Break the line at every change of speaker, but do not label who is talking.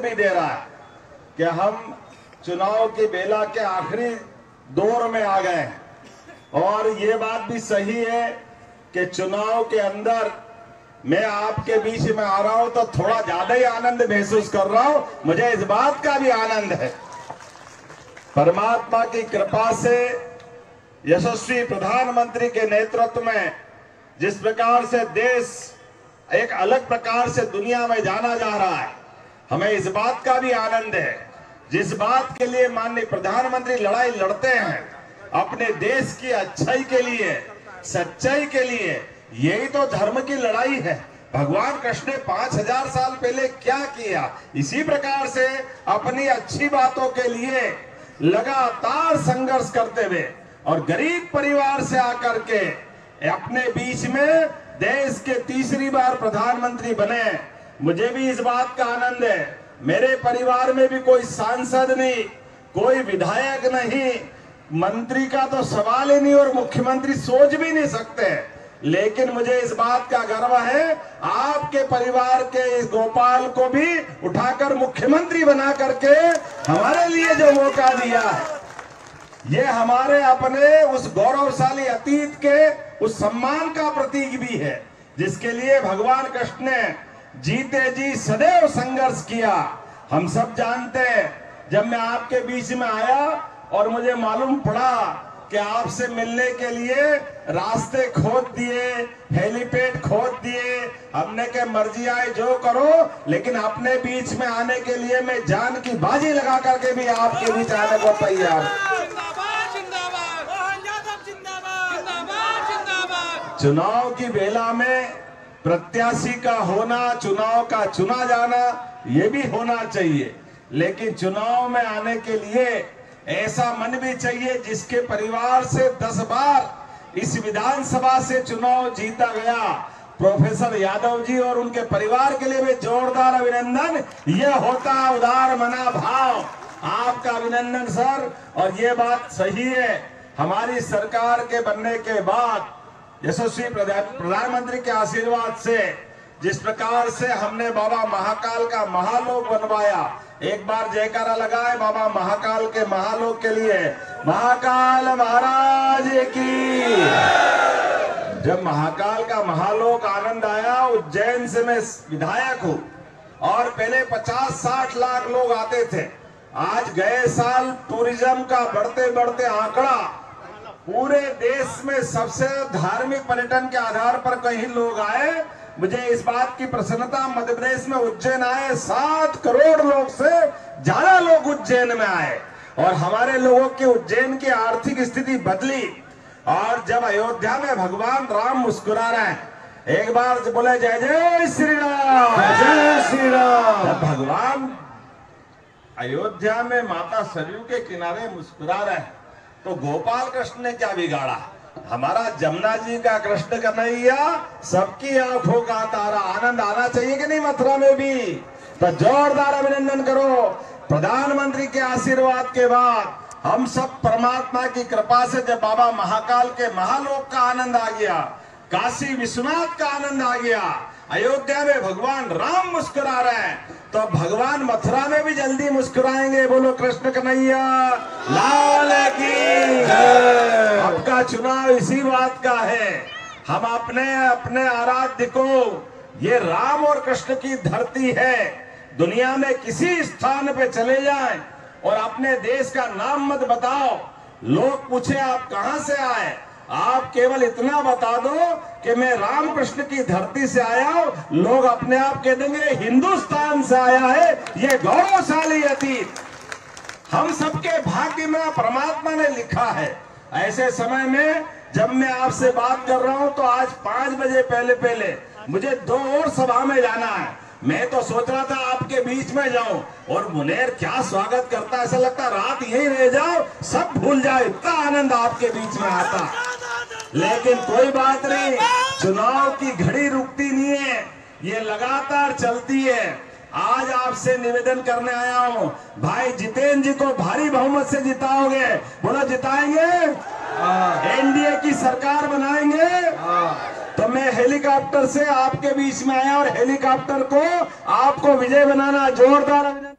भी दे रहा है कि हम चुनाव की बेला के आखिरी दौर में आ गए हैं। और ये बात भी सही है कि चुनाव के अंदर मैं आपके बीच में आ रहा हूं तो थोड़ा ज्यादा ही आनंद महसूस कर रहा हूं। मुझे इस बात का भी आनंद है, परमात्मा की कृपा से यशस्वी प्रधानमंत्री के नेतृत्व में जिस प्रकार से देश एक अलग प्रकार से दुनिया में जाना जा रहा है, हमें इस बात का भी आनंद है। जिस बात के लिए माननीय प्रधानमंत्री लड़ाई लड़ते हैं अपने देश की अच्छाई के लिए, सच्चाई के लिए, यही तो धर्म की लड़ाई है। भगवान कृष्ण ने 5000 साल पहले क्या किया, इसी प्रकार से अपनी अच्छी बातों के लिए लगातार संघर्ष करते हुए और गरीब परिवार से आकर के अपने बीच में देश के तीसरी बार प्रधानमंत्री बने। मुझे भी इस बात का आनंद है। मेरे परिवार में भी कोई सांसद नहीं, कोई विधायक नहीं, मंत्री का तो सवाल ही नहीं और मुख्यमंत्री सोच भी नहीं सकते। लेकिन मुझे इस बात का गर्व है, आपके परिवार के इस गोपाल को भी उठाकर मुख्यमंत्री बना करके हमारे लिए जो मौका दिया है, ये हमारे अपने उस गौरवशाली अतीत के उस सम्मान का प्रतीक भी है, जिसके लिए भगवान कृष्ण ने जीते जी सदैव संघर्ष किया। हम सब जानते हैं, जब मैं आपके बीच में आया और मुझे मालूम पड़ा कि आपसे मिलने के लिए रास्ते खोद दिए, हेलीपैड खोद दिए, हमने के मर्जी आए जो करो, लेकिन अपने बीच में आने के लिए मैं जान की बाजी लगा करके भी आपके बीच आने को तैयार। चुनाव की बेला में प्रत्याशी का होना, चुनाव का चुना जाना, ये भी होना चाहिए। लेकिन चुनाव में आने के लिए ऐसा मन भी चाहिए जिसके परिवार से 10 बार इस विधानसभा से चुनाव जीता गया प्रोफेसर यादव जी और उनके परिवार के लिए भी जोरदार अभिनंदन। यह होता उदार मना भाव। आपका अभिनंदन सर। और ये बात सही है, हमारी सरकार के बनने के बाद यशस्वी प्रधानमंत्री के आशीर्वाद से जिस प्रकार से हमने बाबा महाकाल का महालोक बनवाया, एक बार जयकारा लगाए बाबा महाकाल के महालोक के लिए। महाकाल महाराज की। जब महाकाल का महालोक आनंद आया, उज्जैन से मैं विधायक हूं और पहले 50-60 लाख लोग आते थे। आज गए साल टूरिज्म का बढ़ते बढ़ते आंकड़ा पूरे देश में सबसे धार्मिक पर्यटन के आधार पर कहीं लोग आए। मुझे इस बात की प्रसन्नता, मध्य प्रदेश में उज्जैन आए 7 करोड़ लोग से ज्यादा लोग उज्जैन में आए और हमारे लोगों की उज्जैन की आर्थिक स्थिति बदली। और जब अयोध्या में भगवान राम मुस्कुरा रहे हैं, एक बार बोले जय जय श्री राम, जय श्री राम। जब भगवान अयोध्या में माता सरयू के किनारे मुस्कुरा रहे हैं तो गोपाल कृष्ण ने क्या बिगाड़ा। हमारा जमुना जी का कृष्ण कन्हैया सबकी आंखों का तारा। आनंद आना चाहिए कि नहीं मथुरा में भी? तो जोरदार अभिनंदन करो। प्रधानमंत्री के आशीर्वाद के बाद हम सब परमात्मा की कृपा से जब बाबा महाकाल के महालोक का आनंद आ गया, काशी विश्वनाथ का आनंद आ गया, अयोध्या में भगवान राम मुस्कुरा रहे हैं, तो भगवान मथुरा में भी जल्दी मुस्कुराएंगे। बोलो कृष्ण कन्हैया लाल की। आपका चुनाव इसी बात का है। हम अपने आराध्य को, ये राम और कृष्ण की धरती है। दुनिया में किसी स्थान पे चले जाएं और अपने देश का नाम मत बताओ, लोग पूछे आप कहां से आए, आप केवल इतना बता दो कि मैं रामकृष्ण की धरती से आया हूं, लोग अपने आप कह देंगे हिंदुस्तान से आया है। ये गौरवशाली अतीत हम सबके भाग्य में परमात्मा ने लिखा है। ऐसे समय में जब मैं आपसे बात कर रहा हूं तो आज 5 बजे पहले मुझे 2 और सभा में जाना है। मैं तो सोच रहा था आपके बीच में जाऊं और मुनेर क्या स्वागत करता, ऐसा लगता रात यहीं रह जाओ, सब भूल जाए, इतना आनंद आपके बीच में आता। लेकिन कोई बात नहीं, चुनाव की घड़ी रुकती नहीं है, ये लगातार चलती है। आज आपसे निवेदन करने आया हूं, भाई जितेंद्र जी को भारी बहुमत से जिताओगे? बोलो जिताएंगे। एनडीए की सरकार बनाएंगे। तो मैं हेलीकॉप्टर से आपके बीच में आया और हेलीकॉप्टर को आपको विजय बनाना। जोरदार अभिनंदन।